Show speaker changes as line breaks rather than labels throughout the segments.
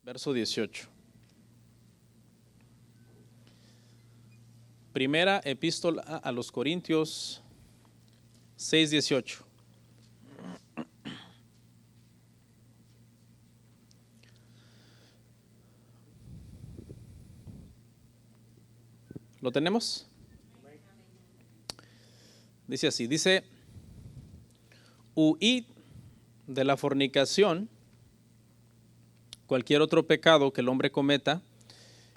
verso 18. Primera epístola a los Corintios 6:18. ¿Lo tenemos? Dice así, huid de la fornicación. Cualquier otro pecado que el hombre cometa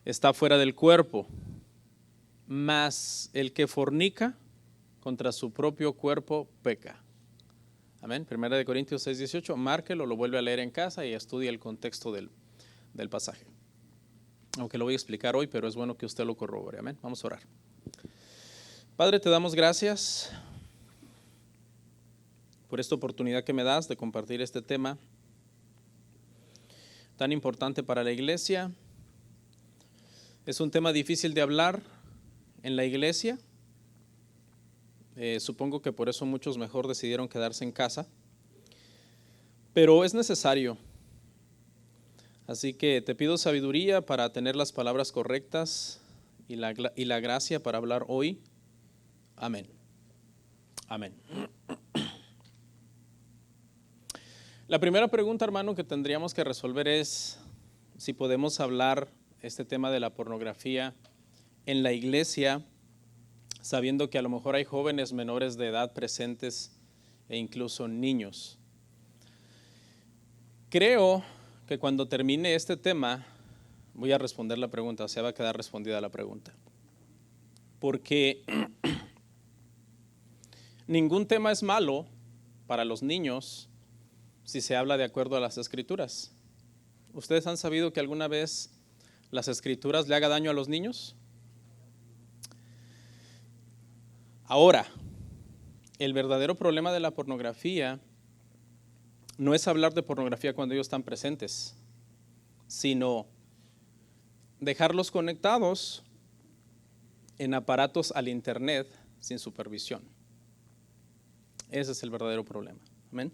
está fuera del cuerpo, mas el que fornica contra su propio cuerpo peca. Amén. Primera de Corintios 6:18, márquelo, lo vuelve a leer en casa y estudia el contexto del pasaje. Aunque lo voy a explicar hoy, pero es bueno que usted lo corrobore. Amén. Vamos a orar. Padre, te damos gracias por esta oportunidad que me das de compartir este tema tan importante para la iglesia. Es un tema difícil de hablar en la iglesia. Supongo que por eso muchos mejor decidieron quedarse en casa. Pero es necesario. Así que te pido sabiduría para tener las palabras correctas y la gracia para hablar hoy. Amén. Amén. La primera pregunta, hermano, que tendríamos que resolver es si podemos hablar este tema de la pornografía en la iglesia, sabiendo que a lo mejor hay jóvenes menores de edad presentes e incluso niños. Creo que cuando termine este tema voy a responder la pregunta, o sea, va a quedar respondida la pregunta. Porque ningún tema es malo para los niños si se habla de acuerdo a las Escrituras. ¿Ustedes han sabido que alguna vez las Escrituras le haga daño a los niños? Ahora, el verdadero problema de la pornografía no es hablar de pornografía cuando ellos están presentes, sino dejarlos conectados en aparatos al internet sin supervisión. Ese es el verdadero problema. Amén.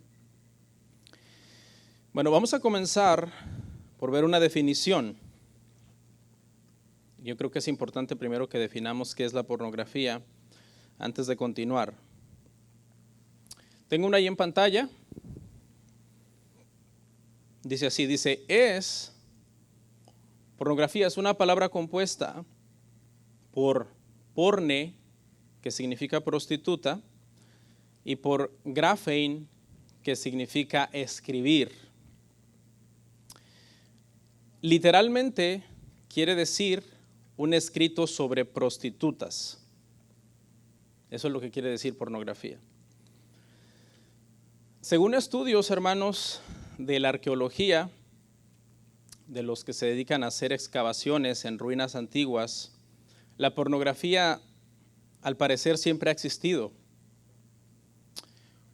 Bueno, vamos a comenzar por ver una definición. Yo creo que es importante primero que definamos qué es la pornografía antes de continuar. Tengo una ahí en pantalla. Dice así, pornografía es una palabra compuesta por porne, que significa prostituta, y por graphein, que significa escribir. Literalmente quiere decir un escrito sobre prostitutas. Eso es lo que quiere decir pornografía. Según estudios, hermanos, de la arqueología, de los que se dedican a hacer excavaciones en ruinas antiguas, la pornografía al parecer siempre ha existido.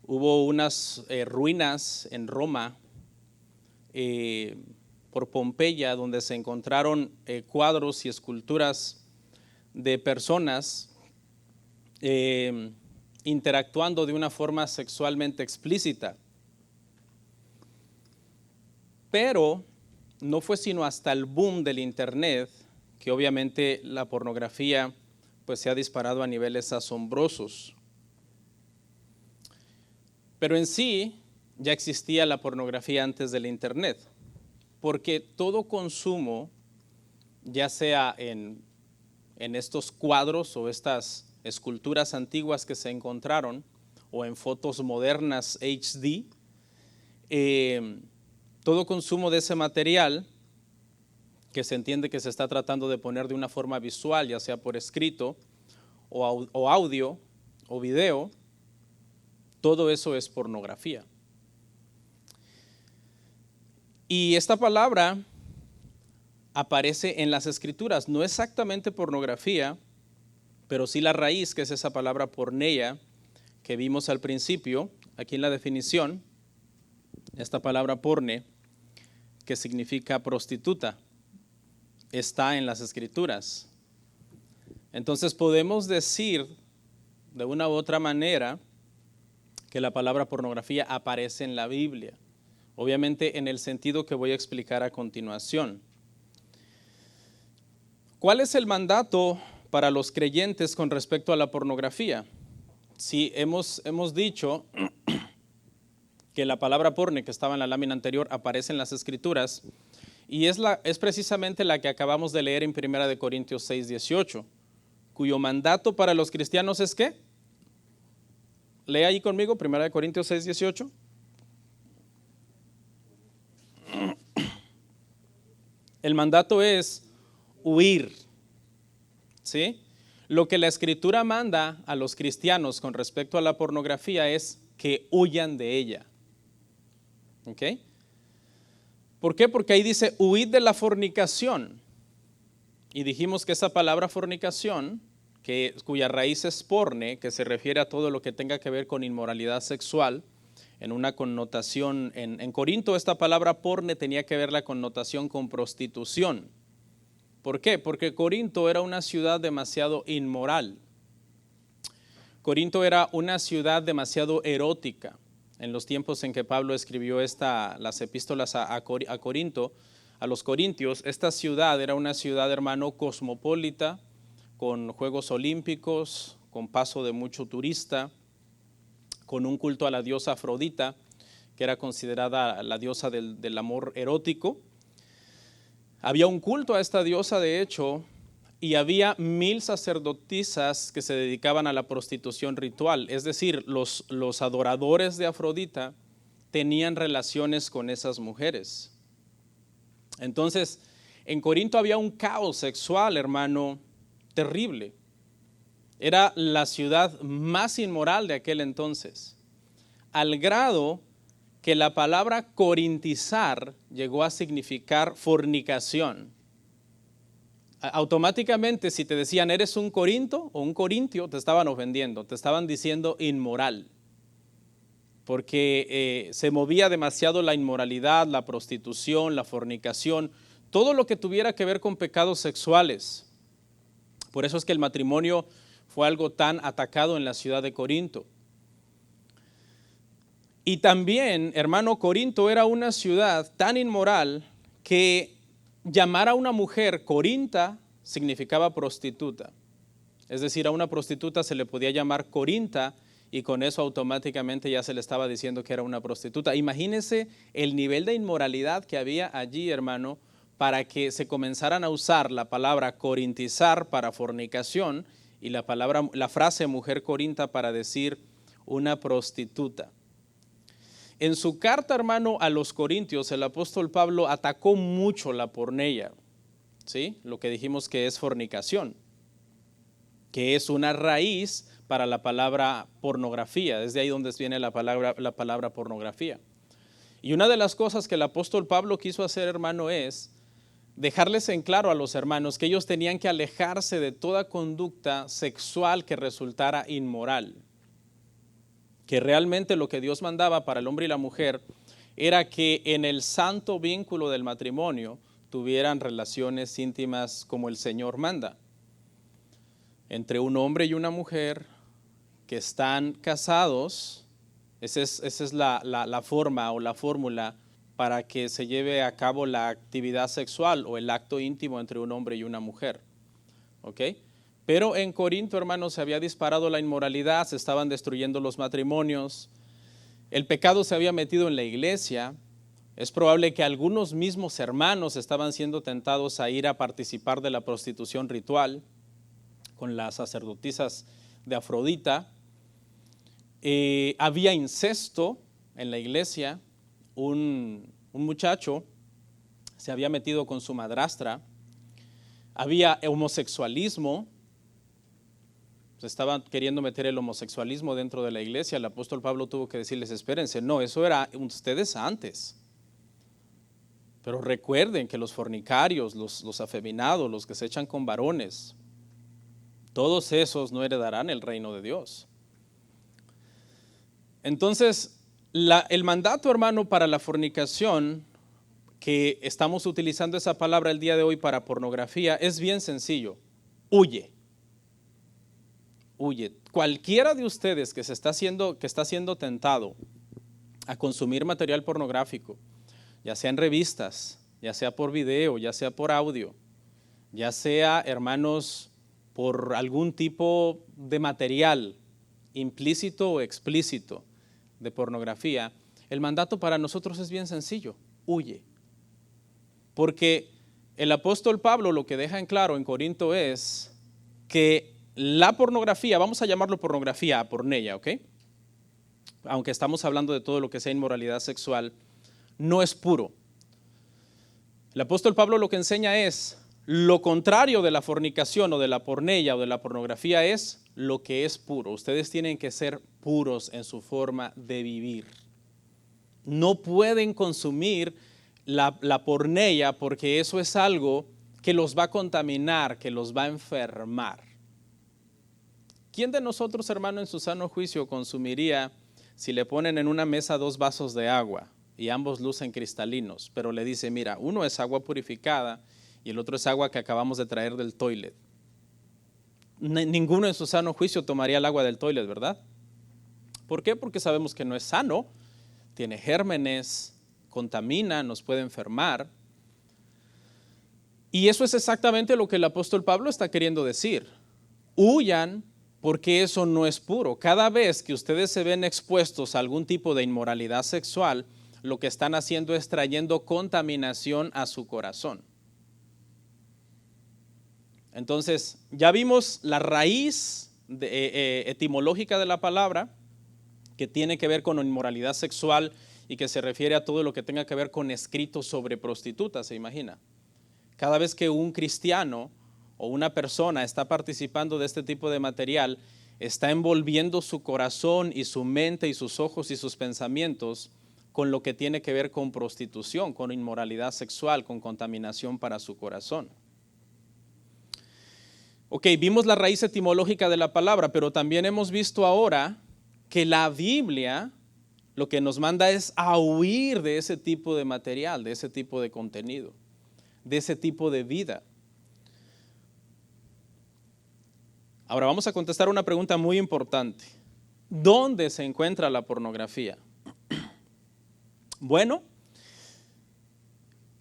Hubo unas ruinas en Roma, por Pompeya, donde se encontraron cuadros y esculturas de personas interactuando de una forma sexualmente explícita. Pero no fue sino hasta el boom del internet que obviamente la pornografía pues se ha disparado a niveles asombrosos. Pero en sí ya existía la pornografía antes del internet, porque todo consumo, ya sea en estos cuadros o estas esculturas antiguas que se encontraron o en fotos modernas HD, todo consumo de ese material que se entiende que se está tratando de poner de una forma visual, ya sea por escrito o audio o video, todo eso es pornografía. Y esta palabra aparece en las Escrituras, no exactamente pornografía, pero sí la raíz, que es esa palabra porneia que vimos al principio, aquí en la definición, esta palabra porne, que significa prostituta, está en las Escrituras. Entonces podemos decir de una u otra manera que la palabra pornografía aparece en la Biblia. obviamente en el sentido que voy a explicar a continuación. ¿Cuál es el mandato para los creyentes con respecto a la pornografía? Si hemos dicho que la palabra porne que estaba en la lámina anterior aparece en las Escrituras y es precisamente la que acabamos de leer en 1 Corintios 6:18, cuyo mandato para los cristianos es ¿qué? Lea ahí conmigo 1 Corintios 6:18. El mandato es huir, ¿sí? Lo que la Escritura manda a los cristianos con respecto a la pornografía es que huyan de ella. ¿Ok? ¿Por qué? Porque ahí dice huid de la fornicación. Y dijimos que esa palabra fornicación, cuya raíz es porne, que se refiere a todo lo que tenga que ver con inmoralidad sexual, en una connotación, en Corinto esta palabra porne tenía que ver la connotación con prostitución. ¿Por qué? Porque Corinto era una ciudad demasiado inmoral. Corinto era una ciudad demasiado erótica. En los tiempos en que Pablo escribió las epístolas a Corinto, a los corintios, esta ciudad era una ciudad, hermano, cosmopolita, con Juegos Olímpicos, con paso de mucho turista, con un culto a la diosa Afrodita, que era considerada la diosa del amor erótico. Había un culto a esta diosa, de hecho, y había 1000 sacerdotisas que se dedicaban a la prostitución ritual. Es decir, los adoradores de Afrodita tenían relaciones con esas mujeres. Entonces, en Corinto había un caos sexual, hermano, terrible. Era la ciudad más inmoral de aquel entonces, al grado que la palabra corintizar llegó a significar fornicación. Automáticamente, si te decían eres un corinto o un corintio, te estaban ofendiendo, te estaban diciendo inmoral, porque se movía demasiado la inmoralidad, la prostitución, la fornicación, todo lo que tuviera que ver con pecados sexuales. Por eso es que el matrimonio fue algo tan atacado en la ciudad de Corinto. Y también, hermano, Corinto era una ciudad tan inmoral que llamar a una mujer corinta significaba prostituta. Es decir, a una prostituta se le podía llamar corinta y con eso automáticamente ya se le estaba diciendo que era una prostituta. Imagínense el nivel de inmoralidad que había allí, hermano, para que se comenzaran a usar la palabra corintizar para fornicación y la frase mujer corinta para decir una prostituta. En su carta, hermano, a los Corintios, el apóstol Pablo atacó mucho la porneia, ¿sí? Lo que dijimos que es fornicación, que es una raíz para la palabra pornografía. Desde ahí donde viene la palabra pornografía. Y una de las cosas que el apóstol Pablo quiso hacer, hermano, es dejarles en claro a los hermanos que ellos tenían que alejarse de toda conducta sexual que resultara inmoral. Que realmente lo que Dios mandaba para el hombre y la mujer era que en el santo vínculo del matrimonio tuvieran relaciones íntimas como el Señor manda. Entre un hombre y una mujer que están casados, esa es la forma o la fórmula para que se lleve a cabo la actividad sexual o el acto íntimo entre un hombre y una mujer. ¿Ok? Pero en Corinto, hermanos, se había disparado la inmoralidad, se estaban destruyendo los matrimonios, el pecado se había metido en la iglesia. Es probable que algunos mismos hermanos estaban siendo tentados a ir a participar de la prostitución ritual con las sacerdotisas de Afrodita. Había incesto en la iglesia, un muchacho se había metido con su madrastra, había homosexualismo. Se estaban queriendo meter el homosexualismo dentro de la iglesia. El apóstol Pablo tuvo que decirles, espérense, no, eso era ustedes antes. Pero recuerden que los fornicarios, los afeminados, los que se echan con varones, todos esos no heredarán el reino de Dios. Entonces, el mandato, hermano, para la fornicación, que estamos utilizando esa palabra el día de hoy para pornografía, es bien sencillo. Huye. Huye. Cualquiera de ustedes que está siendo tentado a consumir material pornográfico, ya sea en revistas, ya sea por video, ya sea por audio, ya sea, hermanos, por algún tipo de material, implícito o explícito, de pornografía, el mandato para nosotros es bien sencillo: huye. Porque el apóstol Pablo lo que deja en claro en Corinto es que la pornografía, vamos a llamarlo pornografía, porneia, ¿ok? Aunque estamos hablando de todo lo que sea inmoralidad sexual, no es puro. El apóstol Pablo lo que enseña es lo contrario de la fornicación o de la porneia o de la pornografía, es lo que es puro. Ustedes tienen que ser puros en su forma de vivir. No pueden consumir la porneia, porque eso es algo que los va a contaminar, que los va a enfermar. ¿Quién de nosotros, hermano, en su sano juicio consumiría si le ponen en una mesa 2 vasos de agua y ambos lucen cristalinos, pero le dice, mira, uno es agua purificada y el otro es agua que acabamos de traer del toilet? Ninguno en su sano juicio tomaría el agua del toilet, ¿verdad? ¿Por qué? Porque sabemos que no es sano, tiene gérmenes, contamina, nos puede enfermar. Y eso es exactamente lo que el apóstol Pablo está queriendo decir. Huyan, porque eso no es puro. Cada vez que ustedes se ven expuestos a algún tipo de inmoralidad sexual, lo que están haciendo es trayendo contaminación a su corazón. Entonces, ya vimos la raíz etimológica de la palabra, que tiene que ver con inmoralidad sexual y que se refiere a todo lo que tenga que ver con escritos sobre prostitutas, ¿se imagina? Cada vez que un cristiano o una persona está participando de este tipo de material, está envolviendo su corazón y su mente y sus ojos y sus pensamientos con lo que tiene que ver con prostitución, con inmoralidad sexual, con contaminación para su corazón. Ok, vimos la raíz etimológica de la palabra, pero también hemos visto ahora que la Biblia lo que nos manda es a huir de ese tipo de material, de ese tipo de contenido, de ese tipo de vida. Ahora vamos a contestar una pregunta muy importante. ¿Dónde se encuentra la pornografía? Bueno,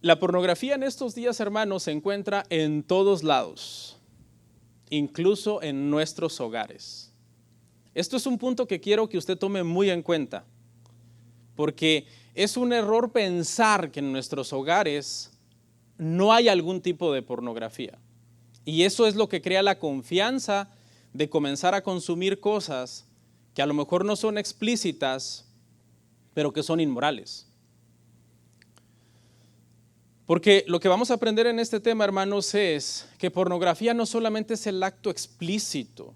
la pornografía en estos días, hermanos, se encuentra en todos lados, incluso en nuestros hogares. Esto es un punto que quiero que usted tome muy en cuenta, porque es un error pensar que en nuestros hogares no hay algún tipo de pornografía. Y eso es lo que crea la confianza de comenzar a consumir cosas que a lo mejor no son explícitas, pero que son inmorales. Porque lo que vamos a aprender en este tema, hermanos, es que pornografía no solamente es el acto explícito,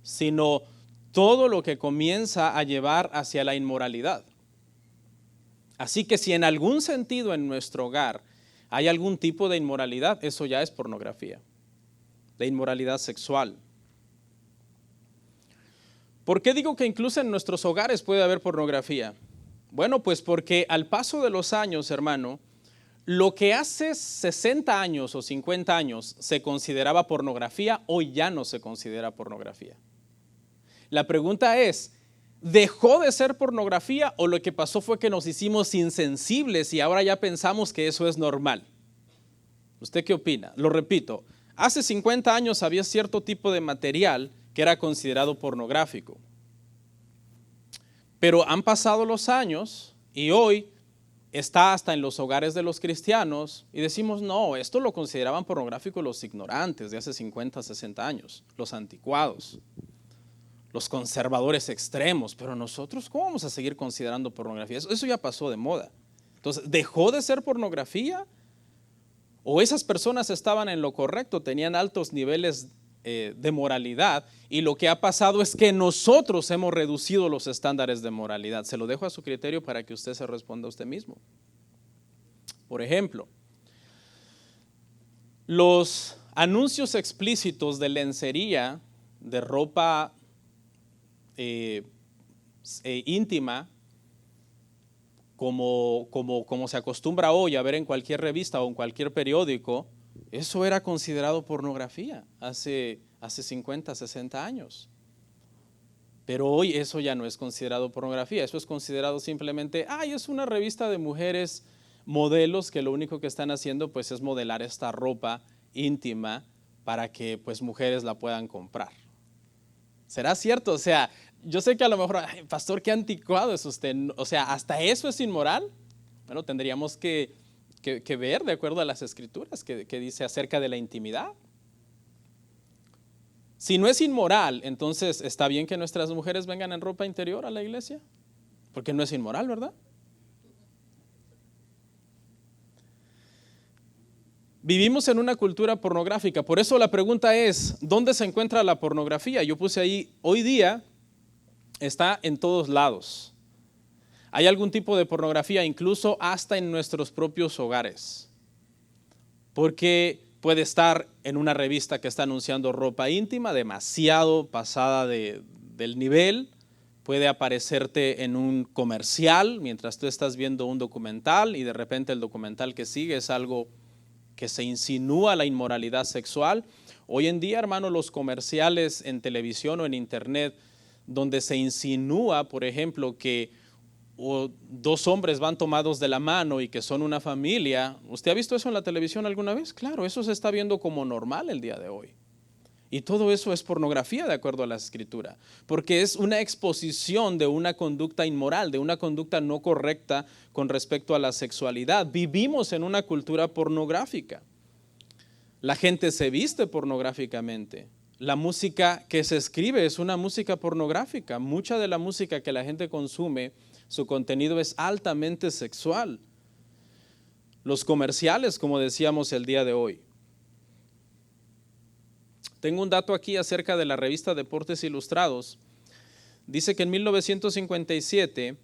sino todo lo que comienza a llevar hacia la inmoralidad. Así que si en algún sentido en nuestro hogar hay algún tipo de inmoralidad, eso ya es pornografía, de inmoralidad sexual. ¿Por qué digo que incluso en nuestros hogares puede haber pornografía? Bueno, pues porque al paso de los años, hermano, lo que hace 60 años o 50 años se consideraba pornografía, hoy ya no se considera pornografía. La pregunta es, ¿dejó de ser pornografía o lo que pasó fue que nos hicimos insensibles y ahora ya pensamos que eso es normal? ¿Usted qué opina? Lo repito, hace 50 años había cierto tipo de material que era considerado pornográfico. Pero han pasado los años y hoy está hasta en los hogares de los cristianos y decimos, no, esto lo consideraban pornográfico los ignorantes de hace 50, 60 años, los anticuados, los conservadores extremos, pero nosotros, ¿cómo vamos a seguir considerando pornografía? Eso ya pasó de moda. Entonces, ¿dejó de ser pornografía? ¿O esas personas estaban en lo correcto, tenían altos niveles de moralidad y lo que ha pasado es que nosotros hemos reducido los estándares de moralidad? Se lo dejo a su criterio para que usted se responda a usted mismo. Por ejemplo, los anuncios explícitos de lencería, de ropa íntima, como se acostumbra hoy a ver en cualquier revista o en cualquier periódico, eso era considerado pornografía hace 50, 60 años. Pero hoy eso ya no es considerado pornografía, eso es considerado simplemente, es una revista de mujeres modelos que lo único que están haciendo pues es modelar esta ropa íntima para que pues mujeres la puedan comprar. ¿Será cierto? O sea, yo sé que a lo mejor, "Ay, pastor, qué anticuado es usted". O sea, ¿hasta eso es inmoral? Bueno, tendríamos que ver de acuerdo a las escrituras que dice acerca de la intimidad. Si no es inmoral, entonces ¿está bien que nuestras mujeres vengan en ropa interior a la iglesia? Porque no es inmoral, ¿verdad? Vivimos en una cultura pornográfica, por eso la pregunta es, ¿dónde se encuentra la pornografía? Yo puse ahí, hoy día está en todos lados. Hay algún tipo de pornografía, incluso hasta en nuestros propios hogares. Porque puede estar en una revista que está anunciando ropa íntima, demasiado pasada del nivel. Puede aparecerte en un comercial mientras tú estás viendo un documental y de repente el documental que sigue es algo que se insinúa la inmoralidad sexual. Hoy en día, hermano, los comerciales en televisión o en internet, donde se insinúa, por ejemplo, que dos hombres van tomados de la mano y que son una familia. ¿Usted ha visto eso en la televisión alguna vez? Claro, eso se está viendo como normal el día de hoy. Y todo eso es pornografía de acuerdo a la escritura, porque es una exposición de una conducta inmoral, de una conducta no correcta con respecto a la sexualidad. Vivimos en una cultura pornográfica. La gente se viste pornográficamente. La música que se escribe es una música pornográfica. Mucha de la música que la gente consume, su contenido es altamente sexual. Los comerciales, como decíamos el día de hoy. Tengo un dato aquí acerca de la revista Deportes Ilustrados. Dice que en 1957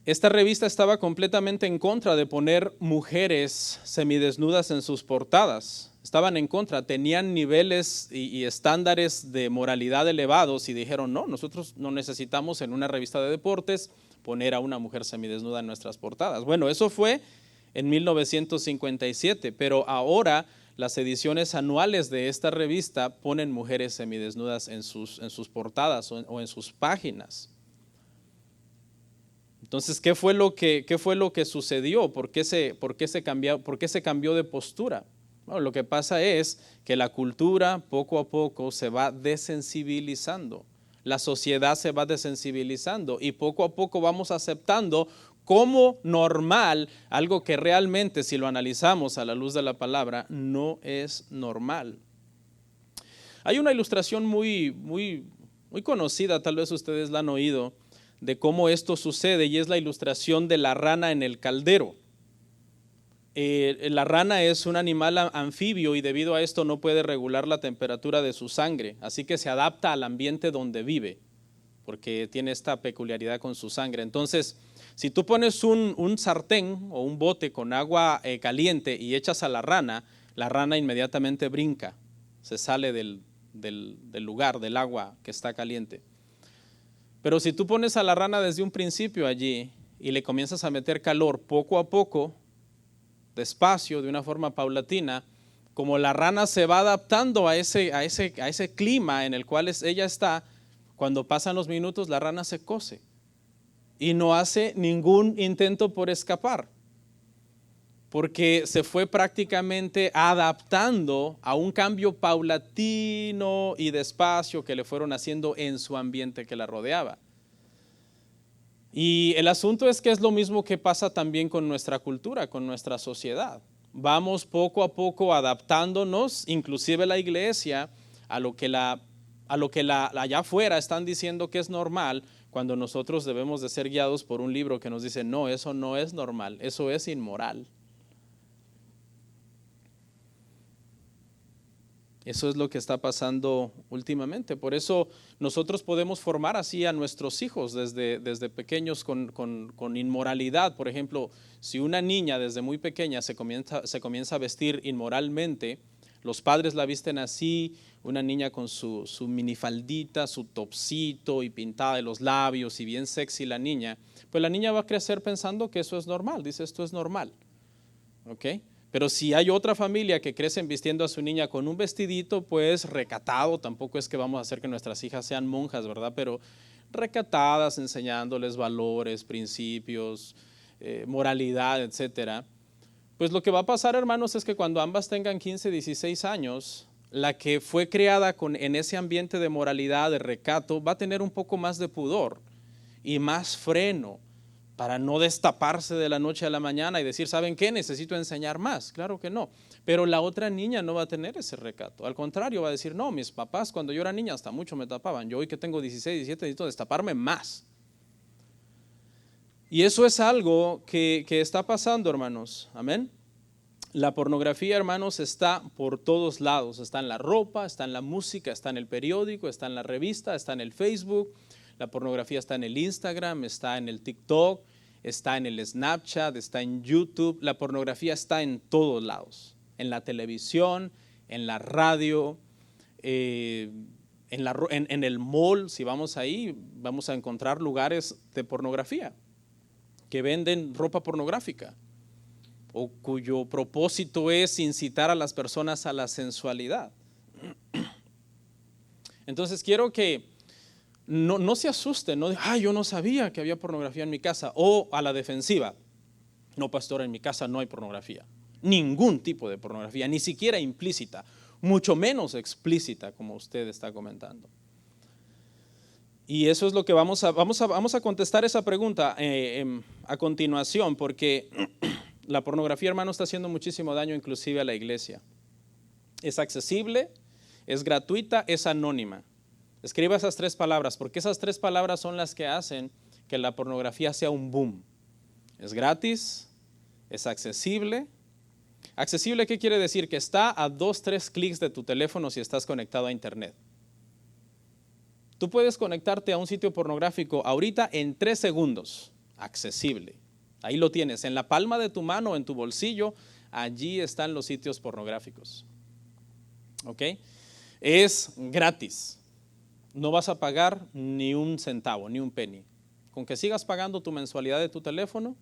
esta revista estaba completamente en contra de poner mujeres semidesnudas en sus portadas. Estaban en contra, tenían niveles y estándares de moralidad elevados y dijeron, no, nosotros no necesitamos en una revista de deportes poner a una mujer semidesnuda en nuestras portadas. Bueno, eso fue en 1957, pero ahora las ediciones anuales de esta revista ponen mujeres semidesnudas en sus portadas o en sus páginas. Entonces, ¿qué fue lo que sucedió? ¿Por qué se cambió de postura? Bueno, lo que pasa es que la cultura poco a poco se va desensibilizando. La sociedad se va desensibilizando y poco a poco vamos aceptando como normal algo que realmente, si lo analizamos a la luz de la palabra, no es normal. Hay una ilustración muy conocida, tal vez ustedes la han oído, de cómo esto sucede, y es la ilustración de la rana en el caldero. La rana es un animal anfibio y debido a esto no puede regular la temperatura de su sangre, así que se adapta al ambiente donde vive, porque tiene esta peculiaridad con su sangre. Entonces, si tú pones un sartén o un bote con agua caliente y echas a la rana inmediatamente brinca, se sale del lugar, del agua que está caliente. Pero si tú pones a la rana desde un principio allí y le comienzas a meter calor poco a poco, despacio, de una forma paulatina, como la rana se va adaptando a ese clima en el cual ella está, cuando pasan los minutos la rana se cose y no hace ningún intento por escapar, porque se fue prácticamente adaptando a un cambio paulatino y despacio que le fueron haciendo en su ambiente que la rodeaba. Y el asunto es que es lo mismo que pasa también con nuestra cultura, con nuestra sociedad. Vamos poco a poco adaptándonos, inclusive la iglesia, a lo que allá afuera están diciendo que es normal, cuando nosotros debemos de ser guiados por un libro que nos dice, no, eso no es normal, eso es inmoral. Eso es lo que está pasando últimamente. Por eso nosotros podemos formar así a nuestros hijos desde pequeños con inmoralidad. Por ejemplo, si una niña desde muy pequeña se comienza a vestir inmoralmente, los padres la visten así, una niña con su minifaldita, su topsito y pintada de los labios y bien sexy la niña, pues la niña va a crecer pensando que eso es normal, dice esto es normal. ¿Ok? Pero si hay otra familia que crecen vistiendo a su niña con un vestidito, pues recatado, tampoco es que vamos a hacer que nuestras hijas sean monjas, ¿verdad? Pero recatadas, enseñándoles valores, principios, moralidad, etcétera. Pues lo que va a pasar, hermanos, es que cuando ambas tengan 15, 16 años, la que fue criada en ese ambiente de moralidad, de recato, va a tener un poco más de pudor y más freno para no destaparse de la noche a la mañana y decir, ¿saben qué? Necesito enseñar más. Claro que no. Pero la otra niña no va a tener ese recato. Al contrario, va a decir, no, mis papás cuando yo era niña hasta mucho me tapaban. Yo hoy que tengo 16, 17, necesito destaparme más. Y eso es algo que está pasando, hermanos. Amén. La pornografía, hermanos, está por todos lados. Está en la ropa, está en la música, está en el periódico, está en la revista, está en el Facebook. La pornografía está en el Instagram, está en el TikTok, está en el Snapchat, está en YouTube. La pornografía está en todos lados. En la televisión, en la radio, en el mall. Si vamos ahí, vamos a encontrar lugares de pornografía que venden ropa pornográfica o cuyo propósito es incitar a las personas a la sensualidad. Entonces quiero que no se asusten, no, yo no sabía que había pornografía en mi casa, o a la defensiva, no, pastor, en mi casa no hay pornografía, ningún tipo de pornografía, ni siquiera implícita, mucho menos explícita como usted está comentando. Y eso es lo que vamos a contestar esa pregunta a continuación, porque la pornografía, hermano, está haciendo muchísimo daño inclusive a la iglesia. Es accesible, es gratuita, es anónima. Escriba esas 3 palabras, porque esas 3 palabras son las que hacen que la pornografía sea un boom. Es gratis, es accesible. ¿Accesible qué quiere decir? Que está a 2, 3 clics de tu teléfono si estás conectado a internet. Tú puedes conectarte a un sitio pornográfico ahorita en 3 segundos. Accesible. Ahí lo tienes, en la palma de tu mano, en tu bolsillo, allí están los sitios pornográficos. ¿Ok? Es gratis. No vas a pagar ni un centavo, ni un penny. Con que sigas pagando tu mensualidad de tu teléfono,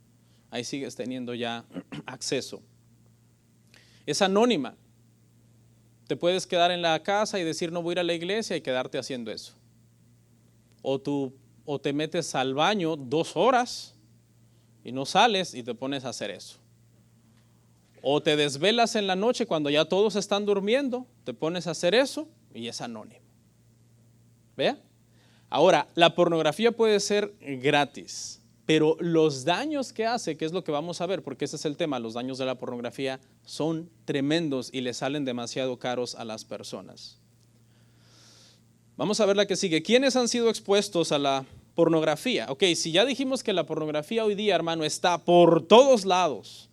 ahí sigues teniendo ya acceso. Es anónima. Te puedes quedar en la casa y decir no voy a ir a la iglesia y quedarte haciendo eso. O te metes al baño 2 horas y no sales y te pones a hacer eso. O te desvelas en la noche cuando ya todos están durmiendo, te pones a hacer eso y es anónimo. ¿Vea? Ahora, la pornografía puede ser gratis, pero los daños que hace, que es lo que vamos a ver, porque ese es el tema, los daños de la pornografía son tremendos y le salen demasiado caros a las personas. Vamos a ver la que sigue. ¿Quiénes han sido expuestos a la pornografía? Ok, si ya dijimos que la pornografía hoy día, hermano, está por todos lados,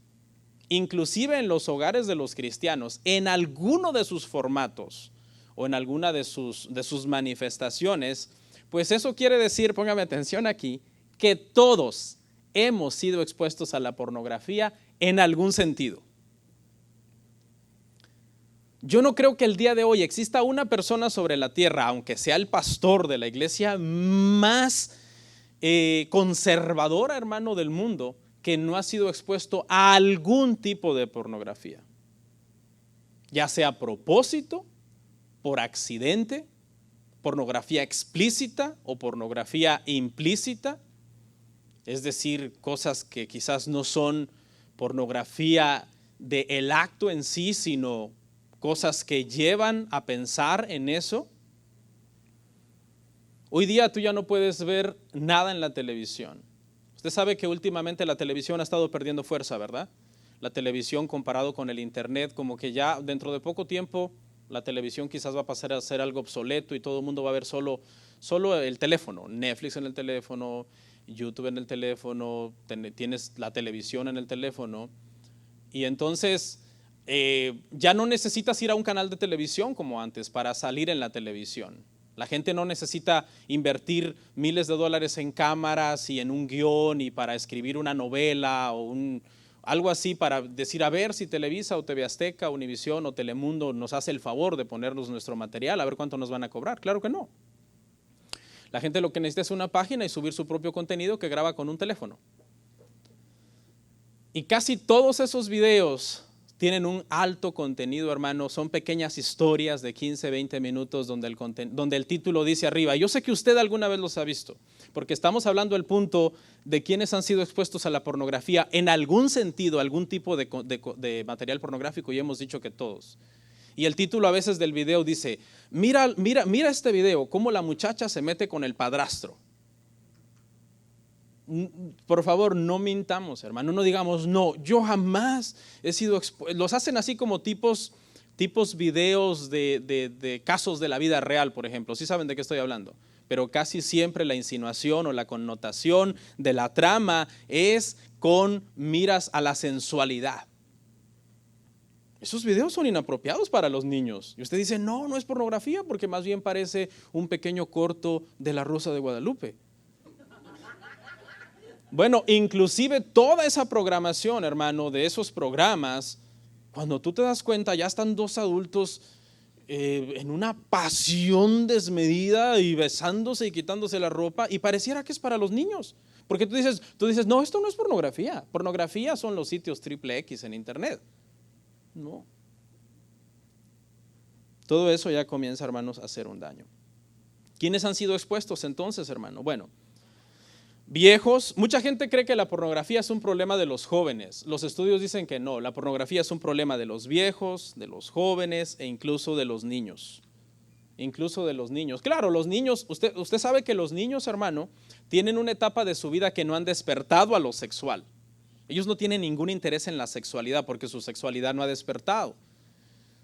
inclusive en los hogares de los cristianos, en alguno de sus formatos o en alguna de sus manifestaciones, pues eso quiere decir, póngame atención aquí, que todos hemos sido expuestos a la pornografía en algún sentido. Yo no creo que el día de hoy exista una persona sobre la tierra, aunque sea el pastor de la iglesia más conservadora, hermano, del mundo, que no ha sido expuesto a algún tipo de pornografía. Ya sea a propósito, por accidente, pornografía explícita o pornografía implícita, es decir, cosas que quizás no son pornografía del acto en sí, sino cosas que llevan a pensar en eso. Hoy día tú ya no puedes ver nada en la televisión. Usted sabe que últimamente la televisión ha estado perdiendo fuerza, ¿verdad? La televisión comparado con el internet, como que ya dentro de poco tiempo la televisión quizás va a pasar a ser algo obsoleto y todo el mundo va a ver solo el teléfono, Netflix en el teléfono, YouTube en el teléfono, tienes la televisión en el teléfono y entonces ya no necesitas ir a un canal de televisión como antes para salir en la televisión. La gente no necesita invertir miles de dólares en cámaras y en un guión y para escribir una novela o algo así para decir a ver si Televisa o TV Azteca, Univisión o Telemundo nos hace el favor de ponernos nuestro material, a ver cuánto nos van a cobrar. Claro que no. La gente lo que necesita es una página y subir su propio contenido que graba con un teléfono. Y casi todos esos videos tienen un alto contenido, hermano. Son pequeñas historias de 15, 20 minutos donde el título dice arriba. Yo sé que usted alguna vez los ha visto, porque estamos hablando del punto de quienes han sido expuestos a la pornografía en algún sentido, algún tipo de material pornográfico, y hemos dicho que todos. Y el título a veces del video dice, mira este video, cómo la muchacha se mete con el padrastro. Por favor, no mintamos, hermano, no digamos, no, yo jamás he sido expuesto. Los hacen así como tipos videos de casos de la vida real, por ejemplo. Sí saben de qué estoy hablando. Pero casi siempre la insinuación o la connotación de la trama es con miras a la sensualidad. Esos videos son inapropiados para los niños. Y usted dice, no, no es pornografía, porque más bien parece un pequeño corto de La Rosa de Guadalupe. Bueno, inclusive toda esa programación, hermano, de esos programas, cuando tú te das cuenta, ya están dos adultos en una pasión desmedida y besándose y quitándose la ropa, y pareciera que es para los niños. Porque tú dices, no, esto no es pornografía. Pornografía son los sitios XXX en internet. No. Todo eso ya comienza, hermanos, a hacer un daño. ¿Quiénes han sido expuestos entonces, hermano? Bueno, viejos. Mucha gente cree que la pornografía es un problema de los jóvenes. Los estudios dicen que no, la pornografía es un problema de los viejos, de los jóvenes e incluso de los niños. Incluso de los niños. Claro, los niños, usted sabe que los niños, hermano, tienen una etapa de su vida que no han despertado a lo sexual. Ellos no tienen ningún interés en la sexualidad porque su sexualidad no ha despertado.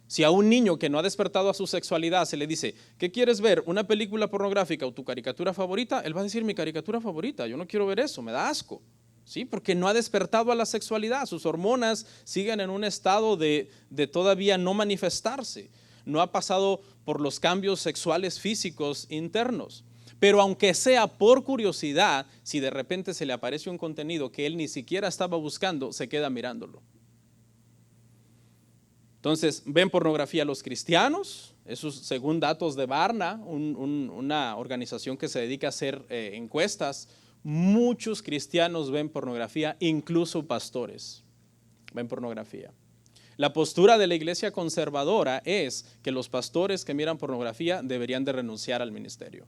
Si a un niño que no ha despertado a su sexualidad se le dice, ¿qué quieres ver? ¿Una película pornográfica o tu caricatura favorita? Él va a decir, mi caricatura favorita, yo no quiero ver eso, me da asco. ¿Sí? Porque no ha despertado a la sexualidad, sus hormonas siguen en un estado de todavía no manifestarse. No ha pasado por los cambios sexuales físicos internos. Pero aunque sea por curiosidad, si de repente se le aparece un contenido que él ni siquiera estaba buscando, se queda mirándolo. Entonces, ven pornografía los cristianos, eso según datos de Barna, una organización que se dedica a hacer encuestas, muchos cristianos ven pornografía, incluso pastores ven pornografía. La postura de la iglesia conservadora es que los pastores que miran pornografía deberían de renunciar al ministerio.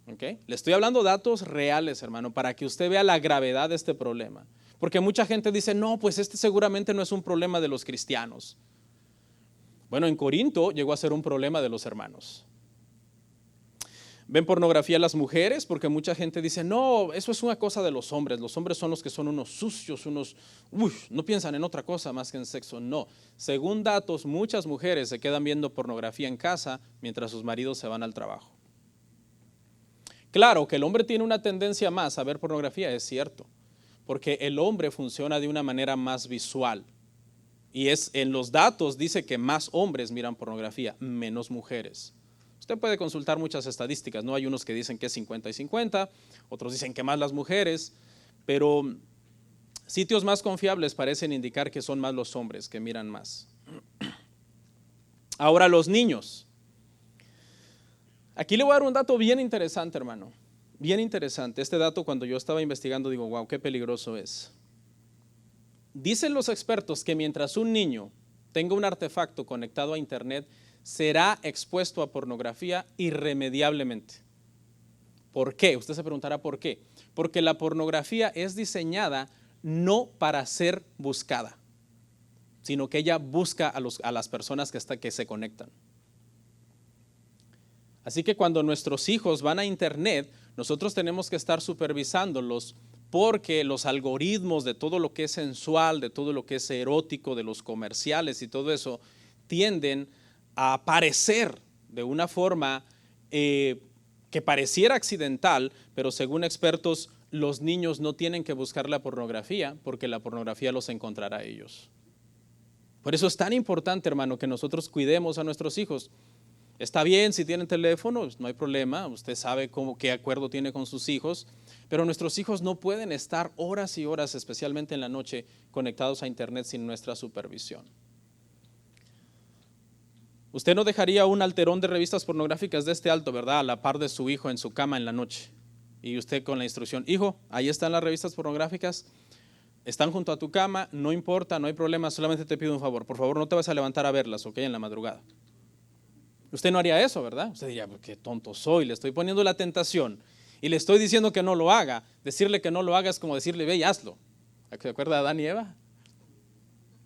¿Okay? Le estoy hablando datos reales, hermano, para que usted vea la gravedad de este problema. Porque mucha gente dice, no, pues este seguramente no es un problema de los cristianos. Bueno, en Corinto llegó a ser un problema de los hermanos. Ven pornografía las mujeres porque mucha gente dice, no, eso es una cosa de los hombres son los que son unos sucios, no piensan en otra cosa más que en sexo. No, según datos, muchas mujeres se quedan viendo pornografía en casa mientras sus maridos se van al trabajo. Claro que el hombre tiene una tendencia más a ver pornografía, es cierto, porque el hombre funciona de una manera más visual. Y en los datos dice que más hombres miran pornografía, menos mujeres. Usted puede consultar muchas estadísticas, ¿no? Hay unos que dicen que es 50 y 50, otros dicen que más las mujeres, pero sitios más confiables parecen indicar que son más los hombres que miran más. Ahora los niños. Aquí le voy a dar un dato bien interesante, hermano. Bien interesante. Este dato cuando yo estaba investigando digo, wow, qué peligroso es. Dicen los expertos que mientras un niño tenga un artefacto conectado a internet, será expuesto a pornografía irremediablemente. ¿Por qué? Usted se preguntará por qué. Porque la pornografía es diseñada no para ser buscada, sino que ella busca a las personas que se conectan. Así que cuando nuestros hijos van a internet, nosotros tenemos que estar supervisándolos porque los algoritmos de todo lo que es sensual, de todo lo que es erótico, de los comerciales y todo eso, tienden a aparecer de una forma que pareciera accidental, pero según expertos, los niños no tienen que buscar la pornografía porque la pornografía los encontrará a ellos. Por eso es tan importante, hermano, que nosotros cuidemos a nuestros hijos. Está bien si tienen teléfono, no hay problema, usted sabe qué acuerdo tiene con sus hijos, pero nuestros hijos no pueden estar horas y horas, especialmente en la noche, conectados a internet sin nuestra supervisión. Usted no dejaría un alterón de revistas pornográficas de este alto, ¿verdad?, a la par de su hijo en su cama en la noche. Y usted con la instrucción, hijo, ahí están las revistas pornográficas, están junto a tu cama, no importa, no hay problema, solamente te pido un favor, por favor no te vas a levantar a verlas, ¿ok?, en la madrugada. Usted no haría eso, ¿verdad? Usted diría, qué tonto soy, le estoy poniendo la tentación. y le estoy diciendo que no lo haga. Decirle que no lo haga es como decirle, ve y hazlo. ¿Se acuerda de Adán y Eva?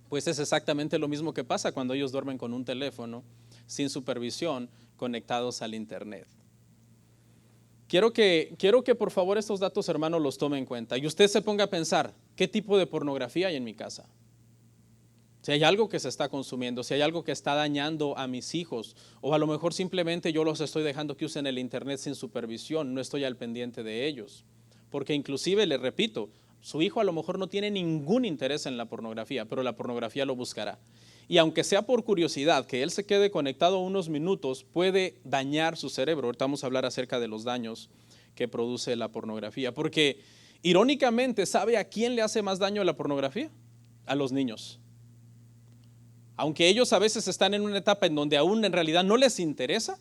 Pues es exactamente lo mismo que pasa cuando ellos duermen con un teléfono sin supervisión, conectados al internet. Quiero que por favor estos datos, hermanos, los tome en cuenta y usted se ponga a pensar, ¿qué tipo de pornografía hay en mi casa? Si hay algo que se está consumiendo, si hay algo que está dañando a mis hijos, o a lo mejor simplemente yo los estoy dejando que usen el internet sin supervisión, no estoy al pendiente de ellos. Porque inclusive, le repito, su hijo a lo mejor no tiene ningún interés en la pornografía, pero la pornografía lo buscará. Y aunque sea por curiosidad, que él se quede conectado unos minutos, puede dañar su cerebro. Ahorita vamos a hablar acerca de los daños que produce la pornografía. Porque irónicamente, ¿sabe a quién le hace más daño la pornografía? A los niños. Aunque ellos a veces están en una etapa en donde aún en realidad no les interesa,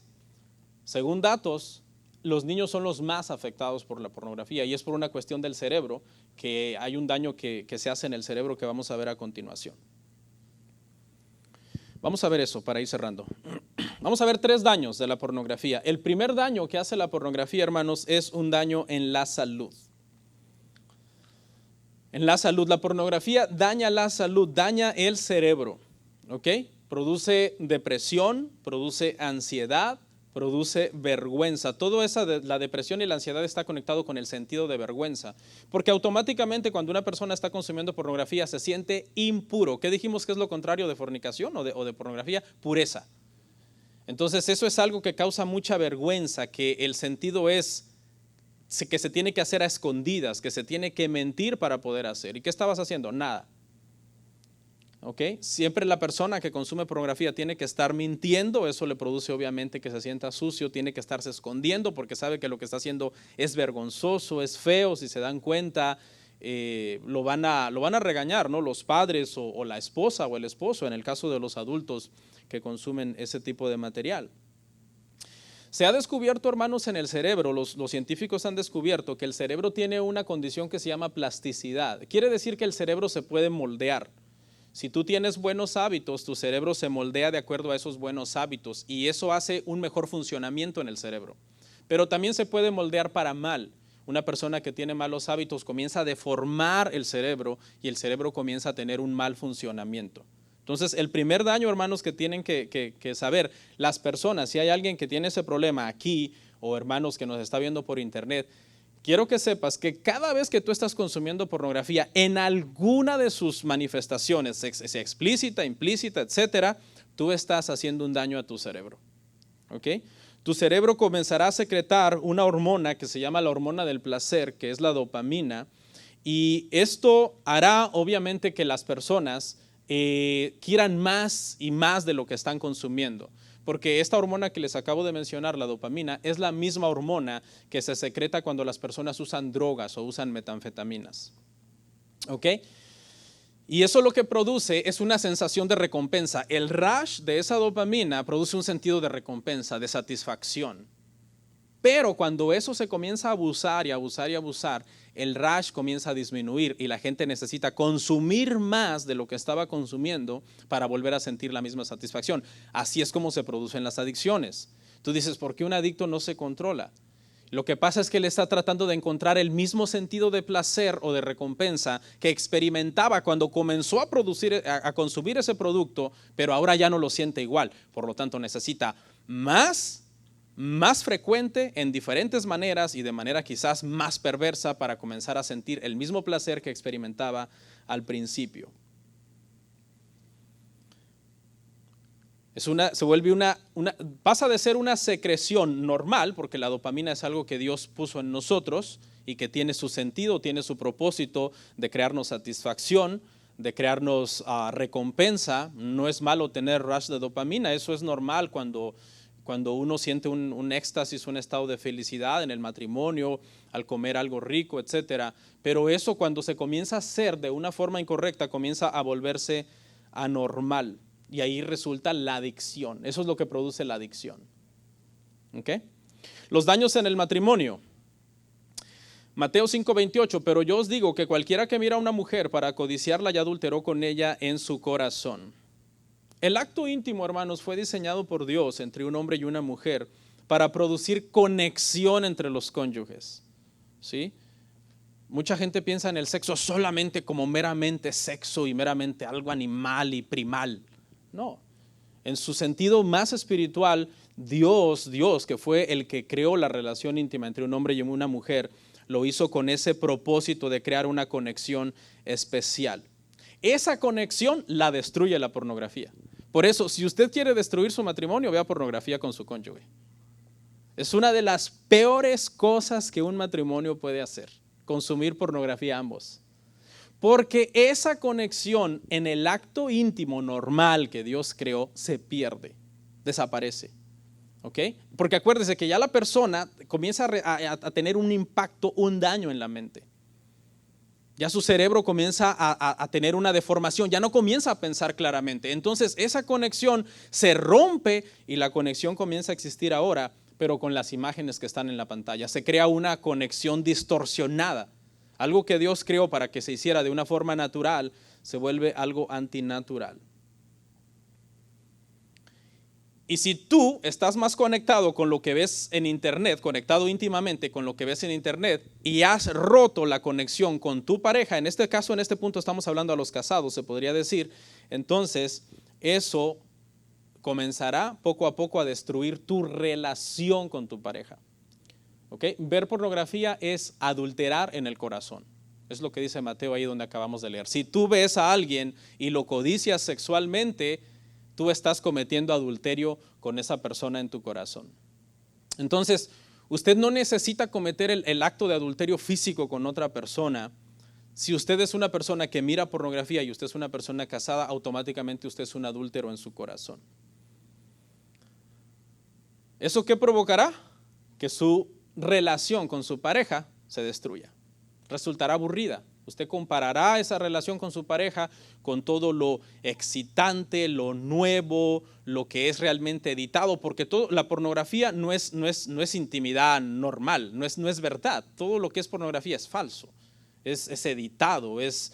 según datos, los niños son los más afectados por la pornografía y es por una cuestión del cerebro, que hay un daño que se hace en el cerebro que vamos a ver a continuación. Vamos a ver eso para ir cerrando. Vamos a ver 3 daños de la pornografía. El primer daño que hace la pornografía, hermanos, es un daño en la salud. En la salud, la pornografía daña la salud, daña el cerebro. ¿Ok? Produce depresión, produce ansiedad, produce vergüenza. Todo eso, la depresión y la ansiedad está conectado con el sentido de vergüenza. Porque automáticamente cuando una persona está consumiendo pornografía se siente impuro. ¿Qué dijimos que es lo contrario de fornicación o de pornografía? Pureza. Entonces eso es algo que causa mucha vergüenza, que el sentido es que se tiene que hacer a escondidas, que se tiene que mentir para poder hacer. ¿Y qué estabas haciendo? Nada. ¿Okay? Siempre la persona que consume pornografía tiene que estar mintiendo, eso le produce obviamente que se sienta sucio, tiene que estarse escondiendo porque sabe que lo que está haciendo es vergonzoso, es feo, si se dan cuenta lo van a regañar, ¿no? Los padres o la esposa o el esposo, en el caso de los adultos que consumen ese tipo de material. Se ha descubierto, hermanos, en el cerebro, los científicos han descubierto que el cerebro tiene una condición que se llama plasticidad. Quiere decir que el cerebro se puede moldear. Si tú tienes buenos hábitos, tu cerebro se moldea de acuerdo a esos buenos hábitos y eso hace un mejor funcionamiento en el cerebro. Pero también se puede moldear para mal. Una persona que tiene malos hábitos comienza a deformar el cerebro y el cerebro comienza a tener un mal funcionamiento. Entonces, el primer daño, hermanos, que tienen que saber las personas, si hay alguien que tiene ese problema aquí o hermanos que nos está viendo por internet, quiero que sepas que cada vez que tú estás consumiendo pornografía, en alguna de sus manifestaciones, sea explícita, implícita, etcétera, tú estás haciendo un daño a tu cerebro. ¿Ok? Tu cerebro comenzará a secretar una hormona que se llama la hormona del placer, que es la dopamina, y esto hará obviamente que las personas quieran más y más de lo que están consumiendo. Porque esta hormona que les acabo de mencionar, la dopamina, es la misma hormona que se secreta cuando las personas usan drogas o usan metanfetaminas. ¿Ok? Y eso lo que produce es una sensación de recompensa. El rush de esa dopamina produce un sentido de recompensa, de satisfacción. Pero cuando eso se comienza a abusar y abusar y abusar, el rush comienza a disminuir y la gente necesita consumir más de lo que estaba consumiendo para volver a sentir la misma satisfacción. Así es como se producen las adicciones. Tú dices, ¿por qué un adicto no se controla? Lo que pasa es que él está tratando de encontrar el mismo sentido de placer o de recompensa que experimentaba cuando comenzó a consumir ese producto, pero ahora ya no lo siente igual. Por lo tanto, necesita más frecuente, en diferentes maneras y de manera quizás más perversa para comenzar a sentir el mismo placer que experimentaba al principio. Pasa de ser una secreción normal, porque la dopamina es algo que Dios puso en nosotros y que tiene su sentido, tiene su propósito de crearnos satisfacción, de crearnos recompensa. No es malo tener rush de dopamina, eso es normal cuando uno siente un éxtasis, un estado de felicidad en el matrimonio, al comer algo rico, etcétera. Pero eso cuando se comienza a hacer de una forma incorrecta, comienza a volverse anormal. Y ahí resulta la adicción. Eso es lo que produce la adicción. ¿Okay? Los daños en el matrimonio. Mateo 5:28, pero yo os digo que cualquiera que mira a una mujer para codiciarla ya adulteró con ella en su corazón. El acto íntimo, hermanos, fue diseñado por Dios entre un hombre y una mujer para producir conexión entre los cónyuges. ¿sí? Mucha gente piensa en el sexo solamente como meramente sexo y meramente algo animal y primal. No, en su sentido más espiritual, Dios, que fue el que creó la relación íntima entre un hombre y una mujer, lo hizo con ese propósito de crear una conexión especial. Esa conexión la destruye la pornografía. Por eso, si usted quiere destruir su matrimonio, vea pornografía con su cónyuge. Es una de las peores cosas que un matrimonio puede hacer, consumir pornografía ambos. Porque esa conexión en el acto íntimo normal que Dios creó se pierde, desaparece. ¿Ok? Porque acuérdese que ya la persona comienza a tener un impacto, un daño en la mente. Ya su cerebro comienza a tener una deformación, ya no comienza a pensar claramente. Entonces esa conexión se rompe y la conexión comienza a existir ahora, pero con las imágenes que están en la pantalla. Se crea una conexión distorsionada. Algo que Dios creó para que se hiciera de una forma natural, se vuelve algo antinatural. Y si tú estás más conectado con lo que ves en internet, conectado íntimamente con lo que ves en internet, y has roto la conexión con tu pareja, en este caso, en este punto estamos hablando a los casados, se podría decir, entonces eso comenzará poco a poco a destruir tu relación con tu pareja. ¿Okay? Ver pornografía es adulterar en el corazón. Es lo que dice Mateo ahí donde acabamos de leer. Si tú ves a alguien y lo codicias sexualmente, tú estás cometiendo adulterio con esa persona en tu corazón. Entonces, usted no necesita cometer el acto de adulterio físico con otra persona. Si usted es una persona que mira pornografía y usted es una persona casada, automáticamente usted es un adúltero en su corazón. ¿Eso qué provocará? Que su relación con su pareja se destruya. Resultará aburrida. Usted comparará esa relación con su pareja con todo lo excitante, lo nuevo, lo que es realmente editado, porque la pornografía no es intimidad normal, no es verdad. Todo lo que es pornografía es falso, es editado, es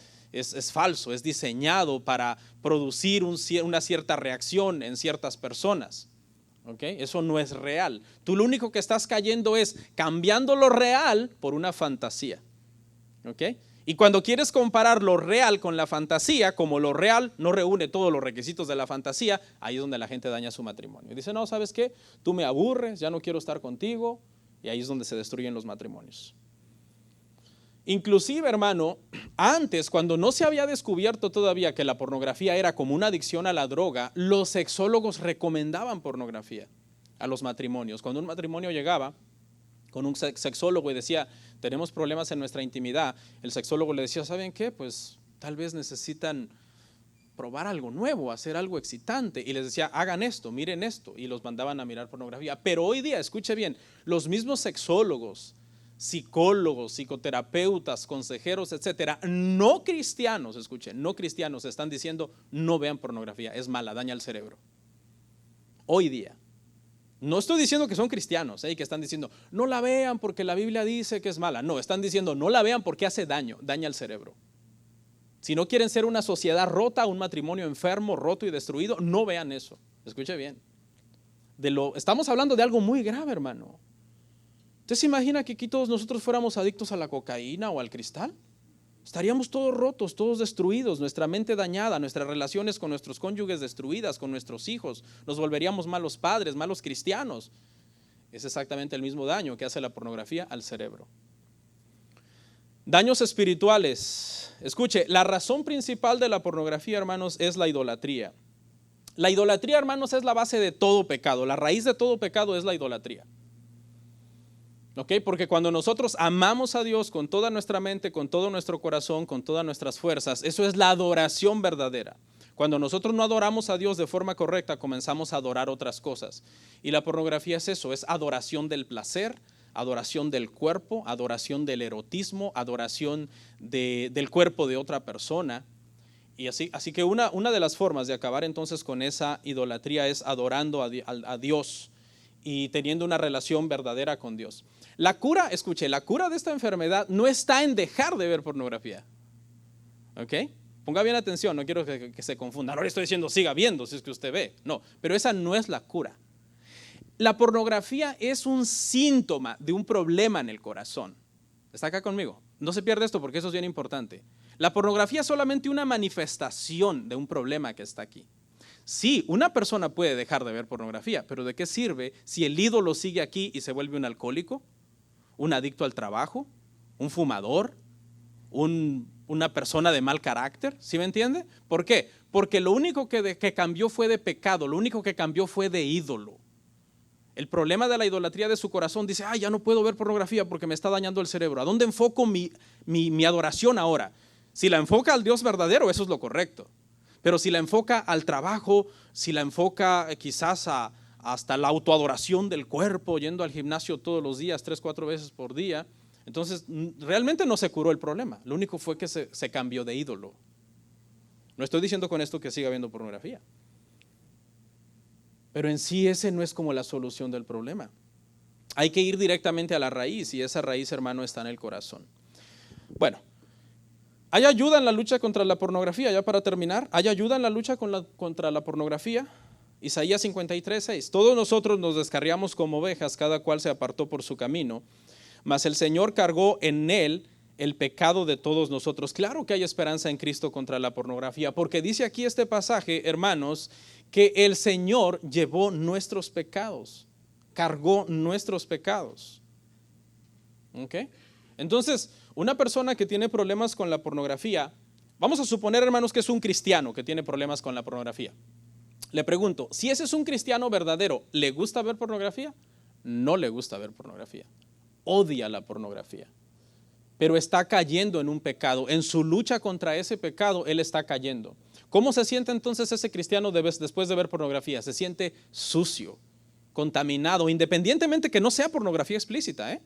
falso, es diseñado para producir una cierta reacción en ciertas personas. ¿Okay? Eso no es real. Tú lo único que estás cayendo es cambiando lo real por una fantasía. ¿Okay? Y cuando quieres comparar lo real con la fantasía, como lo real no reúne todos los requisitos de la fantasía, ahí es donde la gente daña su matrimonio. Y dice, no, ¿sabes qué? Tú me aburres, ya no quiero estar contigo. Y ahí es donde se destruyen los matrimonios. Inclusive, hermano, antes, cuando no se había descubierto todavía que la pornografía era como una adicción a la droga, los sexólogos recomendaban pornografía a los matrimonios. Cuando un matrimonio llegaba con un sexólogo y decía, tenemos problemas en nuestra intimidad, el sexólogo le decía, ¿saben qué? Pues tal vez necesitan probar algo nuevo, hacer algo excitante. Y les decía, hagan esto, miren esto. Y los mandaban a mirar pornografía. Pero hoy día, escuche bien, los mismos sexólogos, psicólogos, psicoterapeutas, consejeros, etcétera, no cristianos, escuchen, no cristianos están diciendo no vean pornografía, es mala, daña el cerebro. Hoy día. No estoy diciendo que son cristianos, que están diciendo no la vean porque la Biblia dice que es mala. No, están diciendo no la vean porque hace daño, daña el cerebro. Si no quieren ser una sociedad rota, un matrimonio enfermo, roto y destruido, no vean eso. Escuche bien. Estamos hablando de algo muy grave, hermano. ¿Usted se imagina que aquí todos nosotros fuéramos adictos a la cocaína o al cristal? Estaríamos todos rotos, todos destruidos, nuestra mente dañada, nuestras relaciones con nuestros cónyuges destruidas, con nuestros hijos. Nos volveríamos malos padres, malos cristianos. Es exactamente el mismo daño que hace la pornografía al cerebro. Daños espirituales. Escuche, la razón principal de la pornografía, hermanos, es la idolatría. La idolatría, hermanos, es la base de todo pecado. La raíz de todo pecado es la idolatría. ¿Okay? Porque cuando nosotros amamos a Dios con toda nuestra mente, con todo nuestro corazón, con todas nuestras fuerzas, eso es la adoración verdadera. Cuando nosotros no adoramos a Dios de forma correcta, comenzamos a adorar otras cosas. Y la pornografía es eso, es adoración del placer, adoración del cuerpo, adoración del erotismo, adoración del cuerpo de otra persona. Y así que una de las formas de acabar entonces con esa idolatría es adorando a Dios y teniendo una relación verdadera con Dios. La cura, escuche, la cura de esta enfermedad no está en dejar de ver pornografía. ¿Ok? Ponga bien atención, no quiero que se confunda. Ahora estoy diciendo siga viendo si es que usted ve. No, pero esa no es la cura. La pornografía es un síntoma de un problema en el corazón. ¿Está acá conmigo? No se pierde esto porque eso es bien importante. La pornografía es solamente una manifestación de un problema que está aquí. Sí, una persona puede dejar de ver pornografía, pero ¿de qué sirve si el ídolo sigue aquí y se vuelve un alcohólico, un adicto al trabajo, un fumador, una persona de mal carácter? ¿Sí me entiende? ¿Por qué? Porque lo único que cambió fue de pecado, lo único que cambió fue de ídolo. El problema de la idolatría de su corazón dice, ya no puedo ver pornografía porque me está dañando el cerebro. ¿A dónde enfoco mi adoración ahora? Si la enfoca al Dios verdadero, eso es lo correcto. Pero si la enfoca al trabajo, si la enfoca quizás hasta la autoadoración del cuerpo, yendo al gimnasio todos los días, 3, 4 veces por día, entonces realmente no se curó el problema. Lo único fue que se cambió de ídolo. No estoy diciendo con esto que siga viendo pornografía. Pero en sí ese no es como la solución del problema. Hay que ir directamente a la raíz y esa raíz, hermano, está en el corazón. Bueno, ¿hay ayuda en la lucha contra la pornografía? Ya para terminar, ¿hay ayuda en la lucha contra la pornografía? Isaías 53:6. Todos nosotros nos descarriamos como ovejas, cada cual se apartó por su camino, mas el Señor cargó en él el pecado de todos nosotros. Claro que hay esperanza en Cristo contra la pornografía, porque dice aquí este pasaje, hermanos, que el Señor llevó nuestros pecados, cargó nuestros pecados. ¿Ok? Entonces, una persona que tiene problemas con la pornografía, vamos a suponer, hermanos, que es un cristiano que tiene problemas con la pornografía. Le pregunto, si ese es un cristiano verdadero, ¿le gusta ver pornografía? No le gusta ver pornografía. Odia la pornografía. Pero está cayendo en un pecado. En su lucha contra ese pecado, él está cayendo. ¿Cómo se siente entonces ese cristiano después de ver pornografía? Se siente sucio, contaminado, independientemente que no sea pornografía explícita,